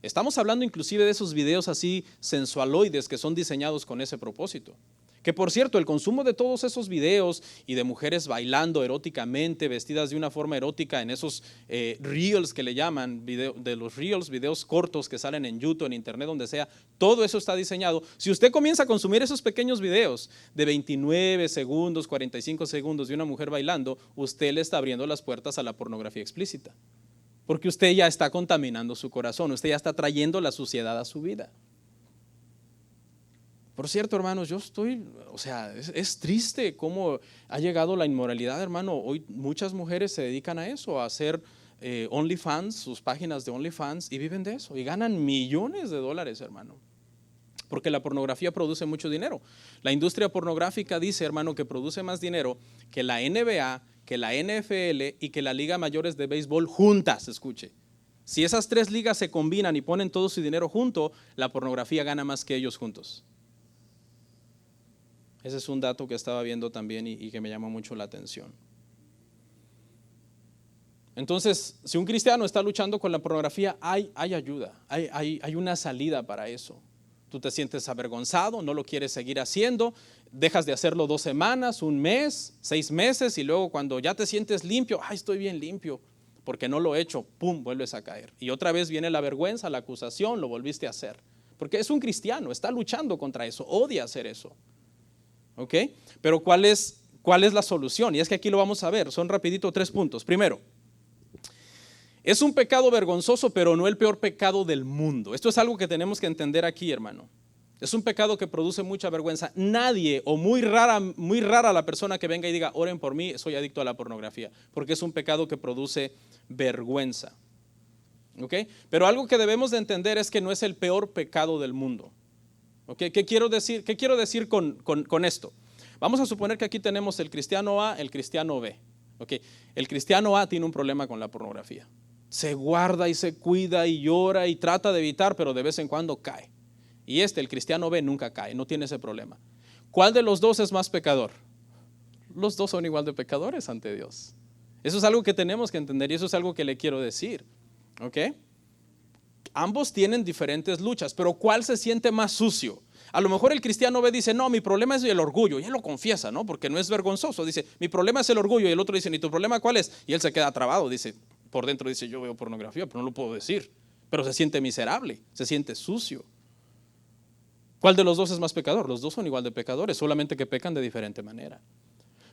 Estamos hablando inclusive de esos videos así sensualoides que son diseñados con ese propósito. Que por cierto, el consumo de todos esos videos y de mujeres bailando eróticamente, vestidas de una forma erótica en esos reels que le llaman, de los reels, videos cortos que salen en YouTube, en internet, donde sea, todo eso está diseñado. Si usted comienza a consumir esos pequeños videos de 29 segundos, 45 segundos de una mujer bailando, usted le está abriendo las puertas a la pornografía explícita. Porque usted ya está contaminando su corazón, usted ya está trayendo la suciedad a su vida. Por cierto, hermanos, es triste cómo ha llegado la inmoralidad, hermano. Hoy muchas mujeres se dedican a eso, a hacer OnlyFans, sus páginas de OnlyFans, y viven de eso, y ganan millones de dólares, hermano. Porque la pornografía produce mucho dinero. La industria pornográfica dice, hermano, que produce más dinero que la NBA, que la NFL y que la Liga Mayores de Béisbol juntas, escuche. Si esas 3 ligas se combinan y ponen todo su dinero junto, la pornografía gana más que ellos juntos. Ese es un dato que estaba viendo también y que me llamó mucho la atención. Entonces, si un cristiano está luchando con la pornografía, hay ayuda, hay una salida para eso. Tú te sientes avergonzado, no lo quieres seguir haciendo, dejas de hacerlo 2 semanas, 1 mes, 6 meses, y luego cuando ya te sientes limpio, estoy bien limpio, porque no lo he hecho, pum, vuelves a caer. Y otra vez viene la vergüenza, la acusación, lo volviste a hacer. Porque es un cristiano, está luchando contra eso, odia hacer eso. ¿Ok? Pero ¿cuál es la solución? Y es que aquí lo vamos a ver, son rapidito 3 puntos. Primero, es un pecado vergonzoso, pero no el peor pecado del mundo. Esto es algo que tenemos que entender aquí, hermano. Es un pecado que produce mucha vergüenza. Nadie, o muy rara la persona que venga y diga, oren por mí, soy adicto a la pornografía, porque es un pecado que produce vergüenza. ¿Ok? Pero algo que debemos de entender es que no es el peor pecado del mundo. ¿Okay? ¿Qué quiero decir con esto? Vamos a suponer que aquí tenemos el cristiano A, el cristiano B. ¿Okay? El cristiano A tiene un problema con la pornografía. Se guarda y se cuida y llora y trata de evitar, pero de vez en cuando cae. Y el cristiano B, nunca cae, no tiene ese problema. ¿Cuál de los dos es más pecador? Los dos son igual de pecadores ante Dios. Eso es algo que tenemos que entender y eso es algo que le quiero decir. ¿Ok? Ambos tienen diferentes luchas, pero ¿cuál se siente más sucio? A lo mejor el cristiano B dice, no, mi problema es el orgullo, y él lo confiesa, ¿no? Porque no es vergonzoso, dice, mi problema es el orgullo, y el otro dice, ¿y tu problema cuál es? Y él se queda trabado, dice, por dentro dice, yo veo pornografía, pero no lo puedo decir, pero se siente miserable, se siente sucio. ¿Cuál de los dos es más pecador? Los dos son igual de pecadores, solamente que pecan de diferente manera.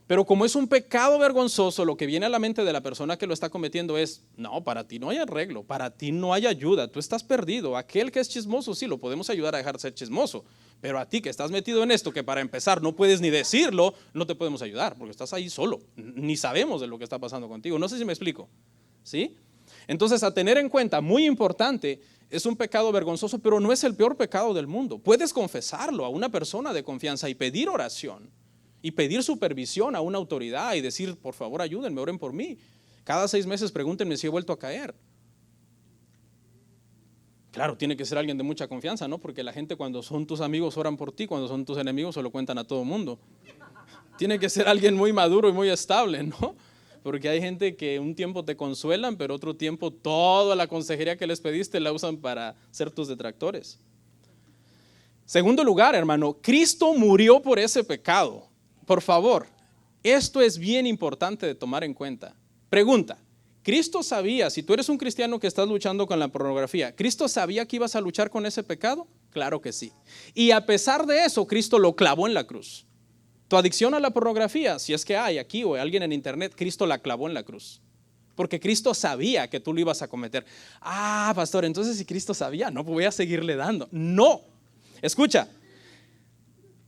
Pero como es un pecado vergonzoso, lo que viene a la mente de la persona que lo está cometiendo es, no, para ti no hay arreglo, para ti no hay ayuda, tú estás perdido. Aquel que es chismoso, sí, lo podemos ayudar a dejar de ser chismoso, pero a ti que estás metido en esto, que para empezar no puedes ni decirlo, no te podemos ayudar, porque estás ahí solo, ni sabemos de lo que está pasando contigo. No sé si me explico, ¿sí? Entonces, a tener en cuenta, muy importante, es un pecado vergonzoso, pero no es el peor pecado del mundo. Puedes confesarlo a una persona de confianza y pedir oración. Y pedir supervisión a una autoridad y decir, por favor, ayúdenme, oren por mí. Cada 6 meses pregúntenme si he vuelto a caer. Claro, tiene que ser alguien de mucha confianza, ¿no? Porque la gente cuando son tus amigos oran por ti, cuando son tus enemigos se lo cuentan a todo el mundo. Tiene que ser alguien muy maduro y muy estable, ¿no? Porque hay gente que un tiempo te consuelan, pero otro tiempo toda la consejería que les pediste la usan para ser tus detractores. Segundo lugar, hermano, Cristo murió por ese pecado. Por favor, esto es bien importante de tomar en cuenta. Pregunta, ¿Cristo sabía, si tú eres un cristiano que estás luchando con la pornografía, ¿Cristo sabía que ibas a luchar con ese pecado? Claro que sí. Y a pesar de eso, Cristo lo clavó en la cruz. Tu adicción a la pornografía, si es que hay aquí o hay alguien en internet, Cristo la clavó en la cruz. Porque Cristo sabía que tú lo ibas a cometer. Ah, pastor, entonces si Cristo sabía, no, pues voy a seguirle dando. No, escucha.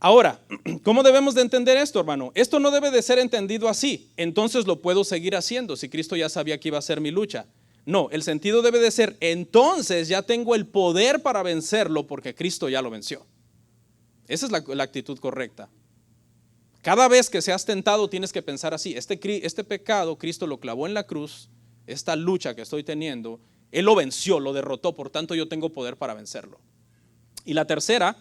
Ahora, ¿cómo debemos de entender esto, hermano? Esto no debe de ser entendido así. Entonces lo puedo seguir haciendo si Cristo ya sabía que iba a ser mi lucha. No, el sentido debe de ser, entonces ya tengo el poder para vencerlo porque Cristo ya lo venció. Esa es la actitud correcta. Cada vez que seas tentado tienes que pensar así, este pecado Cristo lo clavó en la cruz, esta lucha que estoy teniendo, Él lo venció, lo derrotó, por tanto yo tengo poder para vencerlo. Y la tercera,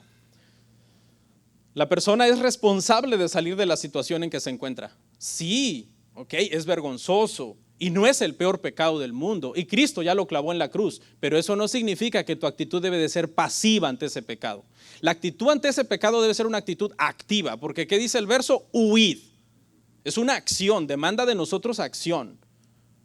la persona es responsable de salir de la situación en que se encuentra. Sí, ok, es vergonzoso y no es el peor pecado del mundo y Cristo ya lo clavó en la cruz, pero eso no significa que tu actitud debe de ser pasiva ante ese pecado. La actitud ante ese pecado debe ser una actitud activa, porque ¿qué dice el verso? Huid. Es una acción, demanda de nosotros acción.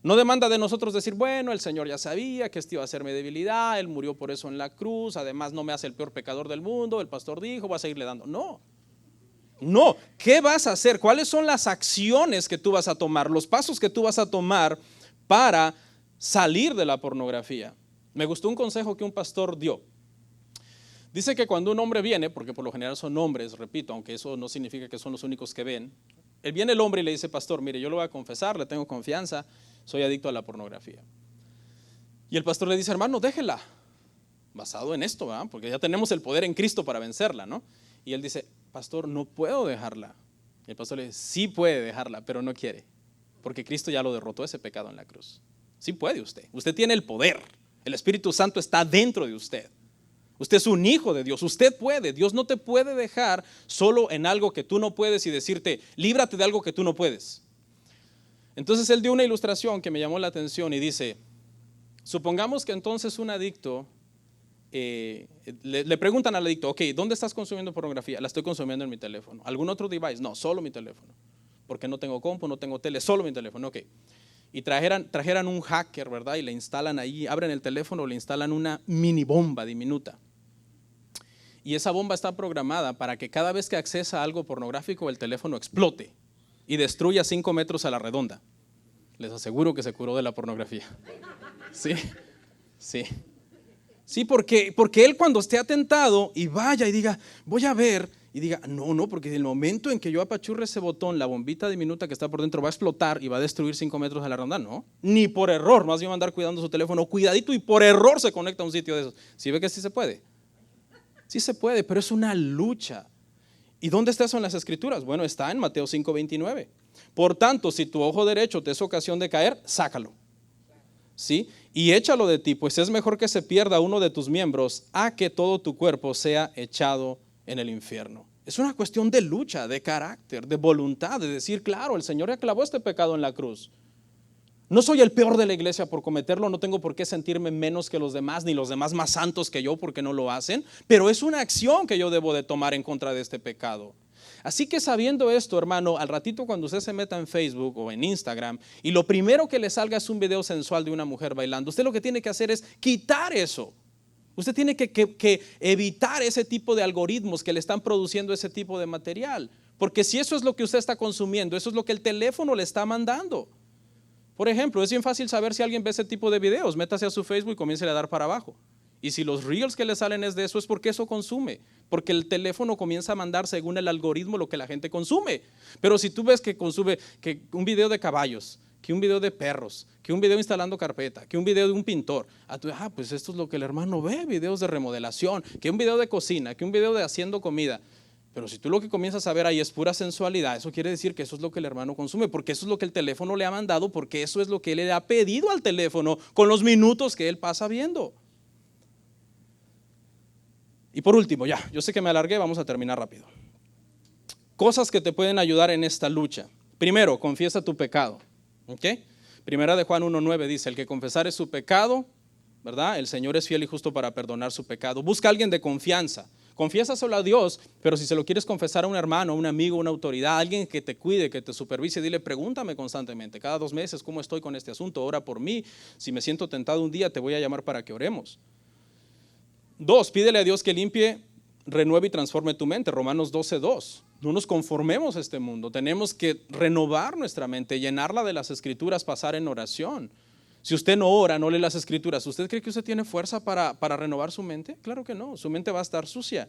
No demanda de nosotros decir, bueno, el Señor ya sabía que esto iba a ser mi debilidad, Él murió por eso en la cruz, además no me hace el peor pecador del mundo, el pastor dijo, voy a seguirle dando. No, ¿qué vas a hacer? ¿Cuáles son las acciones que tú vas a tomar, los pasos que tú vas a tomar para salir de la pornografía? Me gustó un consejo que un pastor dio. Dice que cuando un hombre viene, porque por lo general son hombres, repito, aunque eso no significa que son los únicos que ven, viene el hombre y le dice, pastor, mire, yo lo voy a confesar, le tengo confianza, soy adicto a la pornografía. Y el pastor le dice, hermano, déjela, basado en esto, ¿verdad? Porque ya tenemos el poder en Cristo para vencerla, ¿no? Y él dice, pastor, no puedo dejarla. Y el pastor le dice, sí puede dejarla, pero no quiere, porque Cristo ya lo derrotó ese pecado en la cruz. Sí puede usted tiene el poder, el Espíritu Santo está dentro de usted. Usted es un hijo de Dios, usted puede, Dios no te puede dejar solo en algo que tú no puedes y decirte, líbrate de algo que tú no puedes. Entonces él dio una ilustración que me llamó la atención y dice, supongamos que entonces un adicto, le preguntan al adicto, ok, ¿dónde estás consumiendo pornografía? La estoy consumiendo en mi teléfono. ¿Algún otro device? No, solo mi teléfono. Porque no tengo compu, no tengo tele, solo mi teléfono, ok. Y trajeran un hacker, ¿verdad? Y le instalan ahí, abren el teléfono, le instalan una mini bomba diminuta. Y esa bomba está programada para que cada vez que accesa a algo pornográfico el teléfono explote y destruya 5 metros a la redonda. Les aseguro que se curó de la pornografía. Sí, porque él cuando esté atentado y vaya y diga, voy a ver, y diga, no, porque en el momento en que yo apachurre ese botón, la bombita diminuta que está por dentro va a explotar y va a destruir 5 metros a la redonda, no, ni por error, más bien va a andar cuidando su teléfono, cuidadito y por error se conecta a un sitio de esos. ¿Sí ve que sí se puede? Sí se puede, pero es una lucha. ¿Y dónde está eso en las Escrituras? Bueno, está en Mateo 5:29. Por tanto, si tu ojo derecho te es ocasión de caer, sácalo. ¿Sí? Y échalo de ti, pues es mejor que se pierda uno de tus miembros a que todo tu cuerpo sea echado en el infierno. Es una cuestión de lucha, de carácter, de voluntad, de decir, claro, el Señor ya clavó este pecado en la cruz. No soy el peor de la iglesia por cometerlo, no tengo por qué sentirme menos que los demás, ni los demás más santos que yo porque no lo hacen, pero es una acción que yo debo de tomar en contra de este pecado. Así que sabiendo esto, hermano, al ratito cuando usted se meta en Facebook o en Instagram y lo primero que le salga es un video sensual de una mujer bailando, usted lo que tiene que hacer es quitar eso. Usted tiene que evitar ese tipo de algoritmos que le están produciendo ese tipo de material. Porque si eso es lo que usted está consumiendo, eso es lo que el teléfono le está mandando. Por ejemplo, es bien fácil saber si alguien ve ese tipo de videos. Métase a su Facebook y comience a dar para abajo. Y si los reels que le salen es de eso, es porque eso consume. Porque el teléfono comienza a mandar según el algoritmo lo que la gente consume. Pero si tú ves que consume que un video de caballos, que un video de perros, que un video instalando carpeta, que un video de un pintor, pues esto es lo que el hermano ve, videos de remodelación, que un video de cocina, que un video de haciendo comida. Pero si tú lo que comienzas a ver ahí es pura sensualidad, eso quiere decir que eso es lo que el hermano consume, porque eso es lo que el teléfono le ha mandado, porque eso es lo que él le ha pedido al teléfono con los minutos que él pasa viendo. Y por último, ya, yo sé que me alargué, vamos a terminar rápido. Cosas que te pueden ayudar en esta lucha. Primero, confiesa tu pecado. ¿Ok? Primera de Juan 1:9 dice, el que confesare su pecado, ¿verdad? El Señor es fiel y justo para perdonar su pecado. Busca a alguien de confianza. Confiésaselo a Dios, pero si se lo quieres confesar a un hermano, a un amigo, una autoridad, alguien que te cuide, que te supervise, dile, pregúntame constantemente, cada 2 meses, ¿cómo estoy con este asunto? Ora por mí. Si me siento tentado un día, te voy a llamar para que oremos. 2, pídele a Dios que limpie, renueve y transforme tu mente. Romanos 12:2. No nos conformemos a este mundo. Tenemos que renovar nuestra mente, llenarla de las escrituras, pasar en oración. Si usted no ora, no lee las escrituras, ¿usted cree que usted tiene fuerza para renovar su mente? Claro que no, su mente va a estar sucia.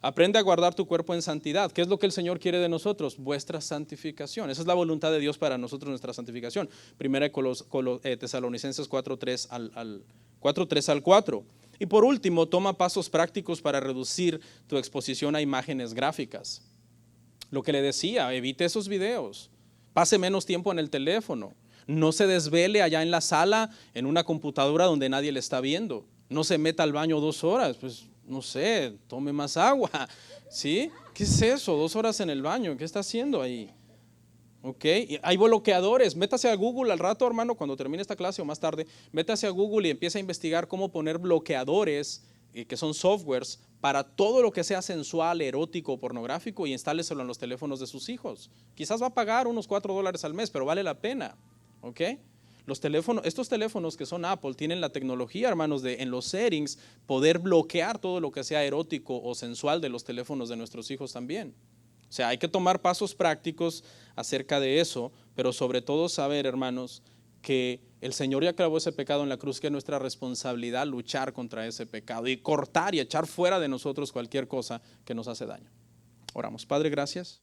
Aprende a guardar tu cuerpo en santidad. ¿Qué es lo que el Señor quiere de nosotros? Vuestra santificación. Esa es la voluntad de Dios para nosotros, nuestra santificación. Primera Tesalonicenses 4:3 al 4. Y por último, toma pasos prácticos para reducir tu exposición a imágenes gráficas. Lo que le decía, evite esos videos. Pase menos tiempo en el teléfono. No se desvele allá en la sala, en una computadora donde nadie le está viendo. No se meta al baño 2 horas, pues no sé, tome más agua. ¿Sí? ¿Qué es eso? 2 horas en el baño, ¿qué está haciendo ahí? Ok, hay bloqueadores. Métase a Google al rato, hermano, cuando termine esta clase o más tarde, métase a Google y empieza a investigar cómo poner bloqueadores, que son softwares, para todo lo que sea sensual, erótico, pornográfico, y instáleselo en los teléfonos de sus hijos. Quizás va a pagar unos $4 al mes, pero vale la pena. ¿Ok? Estos teléfonos que son Apple tienen la tecnología, hermanos, de en los settings poder bloquear todo lo que sea erótico o sensual de los teléfonos de nuestros hijos también. O sea, hay que tomar pasos prácticos acerca de eso, pero sobre todo saber, hermanos, que el Señor ya clavó ese pecado en la cruz, que es nuestra responsabilidad luchar contra ese pecado y cortar y echar fuera de nosotros cualquier cosa que nos hace daño. Oramos. Padre, gracias.